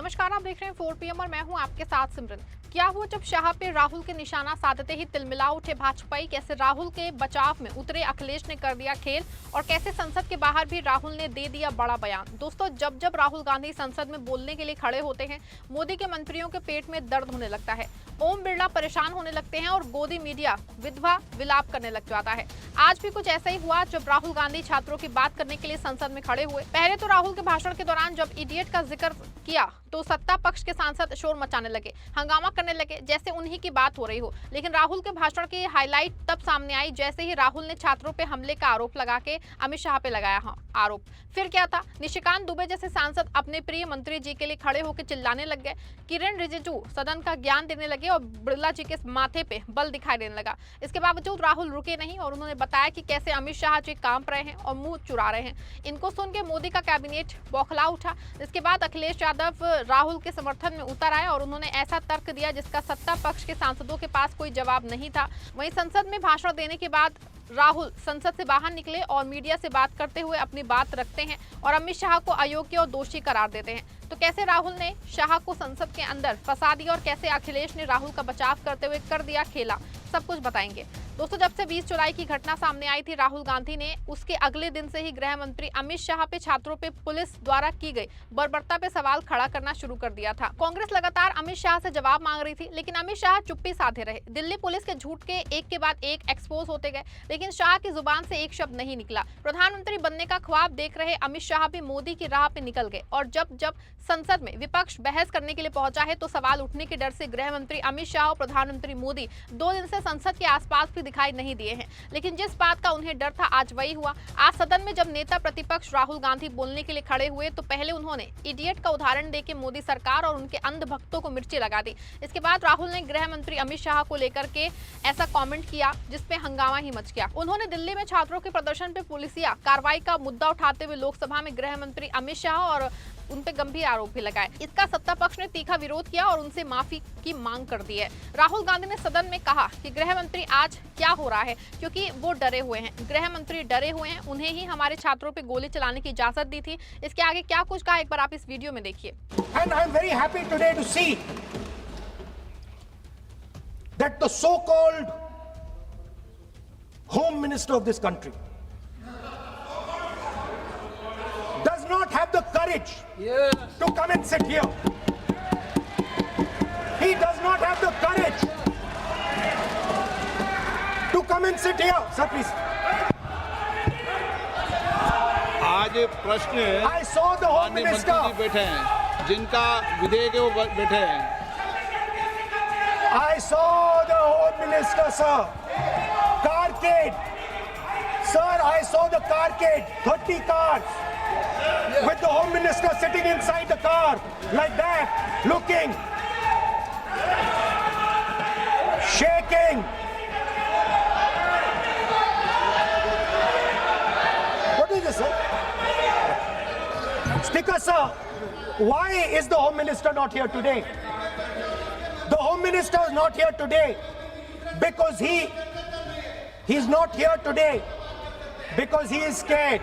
नमस्कार, आप देख रहे हैं 4 PM और मैं हूं आपके साथ सिमरन। क्या हुआ जब शाह पे राहुल के निशाना साधते ही तिलमिला उठे भाजपाई? कैसे राहुल के बचाव में उतरे अखिलेश ने कर दिया खेल और कैसे संसद के बाहर भी राहुल ने दे दिया बड़ा बयान। दोस्तों, जब जब राहुल गांधी संसद में बोलने के लिए खड़े होते हैं, मोदी के मंत्रियों के पेट में दर्द होने लगता है, ओम बिरला परेशान होने लगते हैं और गोदी मीडिया विधवा विलाप करने लग जाता है। आज भी कुछ ऐसा ही हुआ जब राहुल गांधी छात्रों की बात करने के लिए संसद में खड़े हुए। पहले तो राहुल के भाषण के दौरान जब इडियट का जिक्र किया तो सत्ता पक्ष के सांसद शोर मचाने लगे, हंगामा करने लगे जैसे उन्हीं की बात हो रही हो। लेकिन राहुल के भाषण की हाईलाइट तब सामने आई जैसे ही राहुल ने छात्रों पे हमले का आरोप लगा के अमित शाह पे लगाया आरोप। फिर क्या था, निशिकांत दुबे जैसे सांसद अपने प्रिय मंत्री जी के लिए खड़े होकर चिल्लाने लग गए, किरण रिजिजू सदन का ज्ञान देने लगे और बिरला जी के माथे पे बल दिखाई देने लगा। इसके बावजूद राहुल रुके नहीं और उन्होंने बताया कि कैसे अमित शाह जी कांप रहे हैं और मुंह चुरा रहे हैं। इनको सुन के मोदी का कैबिनेट बौखला उठा। इसके बाद अखिलेश यादव राहुल के समर्थन में उतर आए और उन्होंने ऐसा तर्क दिया जिसका सत्ता पक्ष के सांसदों के पास कोई जवाब नहीं था। वहीं संसद में भाषण देने के बाद राहुल संसद से बाहर निकले और मीडिया से बात करते हुए अपनी बात रखते हैं और अमित शाह को अयोग्य और दोषी करार देते हैं। तो कैसे राहुल ने शाह को संसद के अंदर फंसा दिया और कैसे अखिलेश ने राहुल का बचाव करते हुए कर दिया खेला, सब कुछ बताएंगे। दोस्तों, जब से 20 जुलाई की घटना सामने आई थी, राहुल गांधी ने उसके अगले दिन से ही गृह मंत्री अमित शाह पे छात्रों पे पुलिस द्वारा की गई बर्बरता पे सवाल खड़ा करना शुरू कर दिया था। कांग्रेस लगातार अमित शाह से जवाब मांग रही थी, लेकिन अमित शाह चुप्पी साधे रहे। दिल्ली पुलिस के झूठ के एक के बाद एक एक्सपोज होते गए, लेकिन शाह की जुबान से एक शब्द नहीं निकला। प्रधानमंत्री बनने का ख्वाब देख रहे अमित शाह भी मोदी की राह पे निकल गए और जब जब संसद में विपक्ष बहस करने के लिए पहुंचा है तो सवाल उठने के डर से गृह मंत्री अमित शाह और प्रधानमंत्री मोदी 2 दिन से संसद के आसपास भी दिखाई नहीं दिए हैं। लेकिन जिस बात का उन्हें डर था, आज वही हुआ। आज सदन में जब नेता प्रतिपक्ष राहुल गांधी बोलने के लिए खड़े हुए तो पहले उन्होंने इडियट का उदाहरण देकर मोदी सरकार और उनके अंध भक्तों को मिर्ची लगा दी। इसके बाद राहुल ने गृह मंत्री अमित शाह को लेकर के ऐसा कॉमेंट किया जिसपे हंगामा ही मच गया। उन्होंने दिल्ली में छात्रों के प्रदर्शन पे पुलिसिया कार्रवाई का मुद्दा उठाते हुए लोकसभा में गृह मंत्री अमित शाह और उन पे गंभीर आरोप भी लगाए। इसका सत्ता पक्ष ने तीखा विरोध किया और उनसे माफी की मांग कर दी है। राहुल गांधी ने सदन में कहा कि गृह मंत्री आज क्या हो रहा है, क्योंकि वो डरे हुए हैं। गृह मंत्री डरे हुए हैं, उन्हें ही हमारे छात्रों पे गोली चलाने की इजाजत दी थी। इसके आगे क्या कुछ कहा, एक बार आप इस वीडियो में देखिए। And I'm very happy today to see that the so-called Home Minister of this country does not have the courage to come and sit here. He does not have the courage to come and sit here. Sir, please. आज प्रश्न I saw the Home माननीय Minister. मंत्री जी बैठे हैं, जिनका विधेयक है वो बैठे हैं। I saw the Home Minister, sir. Carcade. Sir, I saw the carcade. 30 cars. With the Home Minister sitting inside the car. Like that. Looking. Shaking. What is this, sir? Speaker, sir. Why is the Home Minister not here today? The Home Minister is not here today because he's not here today because he is scared.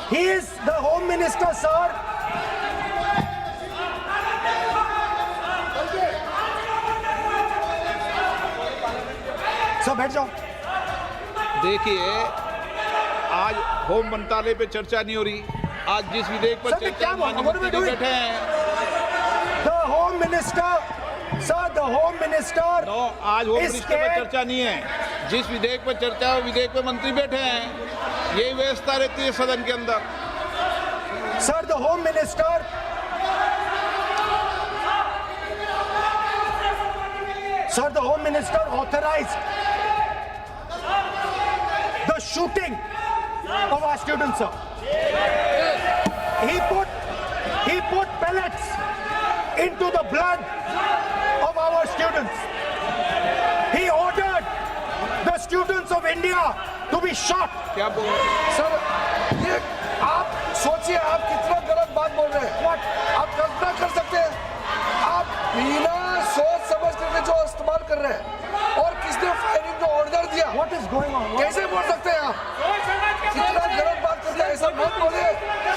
He is the Home Minister, sir. Sir बैठ जाओ। देखिए, आज home मंत्रालय पे चर्चा नहीं हो रही। आज जिस विधेयक पर सर, चर्चा क्या माननीय मंत्री जी बैठे हैं। The Home Minister, sir, the Home Minister. No, आज होम is मिनिस्टर पर scared. चर्चा नहीं है। जिस विधेयक पर चर्चा है, विधेयक पे मंत्री बैठे हैं। यही व्यवस्था रहती है सदन के अंदर। Sir, the Home Minister. Sir, the Home Minister authorized the shooting of our students, sir. He put pellets into the blood of our students. He ordered the students of India to be shot. क्या बोल रहे हैं? Sir, ये आप सोचिए, आप कितना गलत बात बोल रहे हैं। आप कल्पना कर सकते हैं, आप बिना सोच समझ करके जो इस्तेमाल कर रहे हैं। दिया। What is going on? कैसे बोल सकते हैं आप? कितना गलत बात करते हैं, ऐसा मत बोलिए।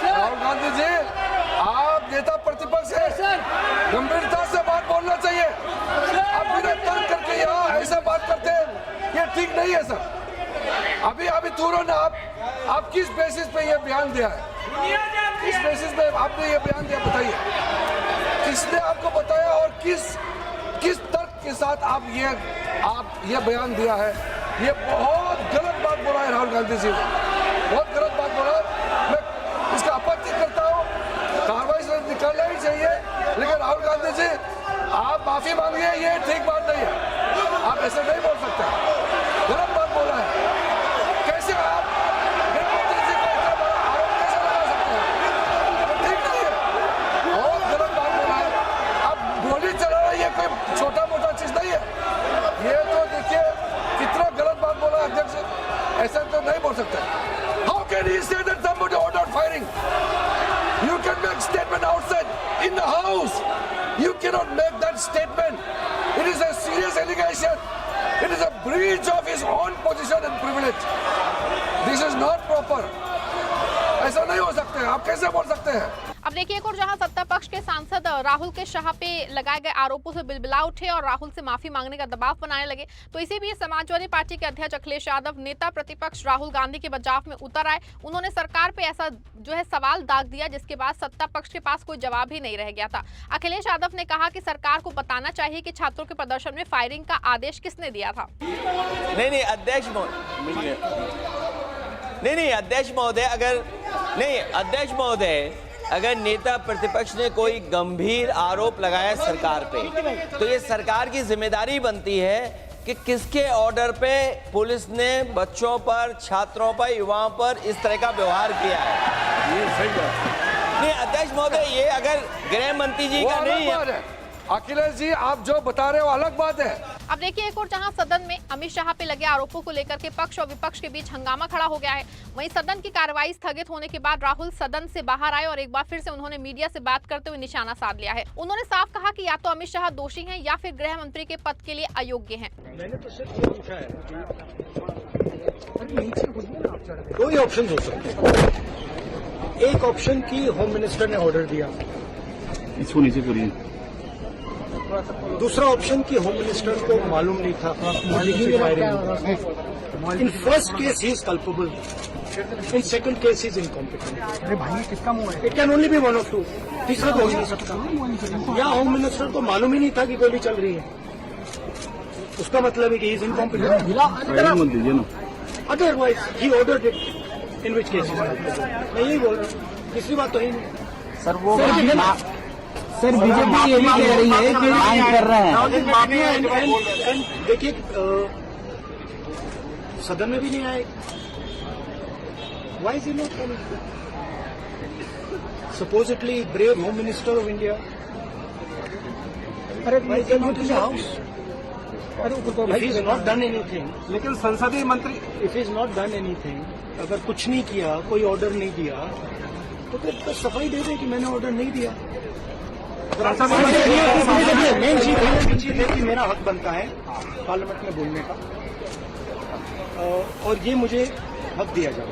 राहुल गांधी जी, आप नेता प्रतिपक्ष हैं, गंभीरता से बात बोलना चाहिए। आप बिना तर्क करके यहाँ ऐसा बात करते हैं, ये ठीक नहीं है सर। अभी तुरंत आप किस बेसिस पे ये बयान दिया है? किस बेसिस पे आपने ये बयान दिया, बताइए। किसने आपको बताया और किस तर्क के साथ आप ये बयान दिया है? ये बहुत गलत बात बोला है राहुल गांधी जी, बहुत गलत बात बोला। मैं इसका आपत्ति करता हूँ, कार्रवाई से निकालना ही चाहिए, लेकिन राहुल गांधी जी आप माफी मांगिए, ये ठीक बात नहीं है। आप ऐसे नहीं बोल सकते, गलत बात बोला है। कैसे आप गृहमंत्री जी को इतना बड़ा आरोप कैसे लगा सकते हैं? ठीक नहीं है, बहुत गलत बात बोला है। आप गोली चलाना ये कोई छोटा मोटा चीज नहीं है। ये तो देखिए कितना गलत बात बोला अध्यक्ष, ऐसा तो नहीं बोल सकते। How can he say that somebody ordered firing? You can make statement outside in the house. You cannot make that statement. It is a serious allegation. It is a breach of his own position and privilege. This is not proper. ऐसा नहीं हो सकते, आप कैसे बोल सकते हैं? अब देखिए, एक और जहां सत्ता पक्ष के सांसद राहुल के शाह पे लगाए गए आरोपों से बिलबिला उठे और राहुल से माफी मांगने का दबाव बनाने लगे, तो इसी बीच समाजवादी पार्टी के अध्यक्ष अखिलेश यादव नेता प्रतिपक्ष राहुल गांधी के बचाव में उतर आए। उन्होंने सरकार पे ऐसा सवाल दाग दिया जिसके बाद सत्ता पक्ष के पास कोई जवाब ही नहीं रह गया था। अखिलेश यादव ने कहा कि सरकार को बताना चाहिए कि छात्रों के प्रदर्शन में फायरिंग का आदेश किसने दिया था। नहीं अध्यक्ष महोदय, अगर नेता प्रतिपक्ष ने कोई गंभीर आरोप लगाया सरकार पे, तो ये सरकार की जिम्मेदारी बनती है कि किसके ऑर्डर पे पुलिस ने बच्चों पर, छात्रों पर, युवाओं पर इस तरह का व्यवहार किया है। ये सही है। नहीं अध्यक्ष महोदय, ये अगर गृह मंत्री जी का नहीं है। अखिलेश जी, आप जो बता रहे हो अलग बात है। अब देखिए, एक और जहां सदन में अमित शाह पे लगे आरोपों को लेकर के पक्ष और विपक्ष के बीच हंगामा खड़ा हो गया है, वहीं सदन की कार्रवाई स्थगित होने के बाद राहुल सदन से बाहर आए और एक बार फिर से उन्होंने मीडिया से बात करते हुए निशाना साध लिया है। उन्होंने साफ कहा कि या तो अमित शाह दोषी हैं या फिर गृह मंत्री के पद के लिए अयोग्य हैं। मैंने तो सिर्फ ये पूछा है कि दो ही ऑप्शन हो सकते हैं। एक ऑप्शन की होम मिनिस्टर ने ऑर्डर दिया, इसको नीचे करिए। दूसरा ऑप्शन की होम मिनिस्टर को मालूम नहीं था। In first case he is culpable, in second case he is incompetent. अरे भाई, किसका मुंह है? It can only be one of two. तीसरा तो हो नहीं सकता। या होम मिनिस्टर को मालूम ही नहीं था कि गोली चल रही है, उसका मतलब है कि ही is incompetent. Otherwise he ordered it, in which case मैं यही बोल रहा हूँ। तीसरी बात तो ही नहीं सर। वो सर बीजेपी ये भी कह रही है कि मांग कर रहे हैं। देखिए, सदन में भी नहीं आए। Why is he not coming? Supposedly brave home minister of India. अरे house, if is not done anything, लेकिन संसदीय मंत्री if is not done anything, अगर कुछ नहीं किया, कोई ऑर्डर नहीं दिया, तो फिर तो सफाई दे दे कि मैंने ऑर्डर नहीं दिया। मेन चीज है कि मेरा हक बनता है पार्लियामेंट में बोलने का, और ये मुझे हक दिया जाए।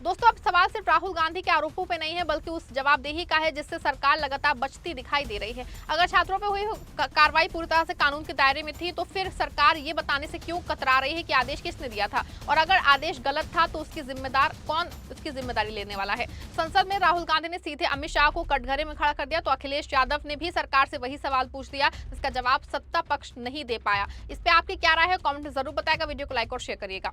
दोस्तों, अब सवाल सिर्फ राहुल गांधी के आरोपों पे नहीं है, बल्कि उस जवाबदेही का है जिससे सरकार लगातार बचती दिखाई दे रही है। अगर छात्रों पे हुई कार्रवाई पूरी तरह से कानून के दायरे में थी, तो फिर सरकार ये बताने से क्यों कतरा रही है कि आदेश किसने दिया था, और अगर आदेश गलत था तो उसकी जिम्मेदार कौन, उसकी जिम्मेदारी लेने वाला है। संसद में राहुल गांधी ने सीधे अमित शाह को कटघरे में खड़ा कर दिया, तो अखिलेश यादव ने भी सरकार से वही सवाल पूछ दिया जिसका जवाब सत्ता पक्ष नहीं दे पाया। इस पे आपकी क्या राय है, कमेंट में जरूर बताएगा। वीडियो को लाइक और शेयर करिएगा।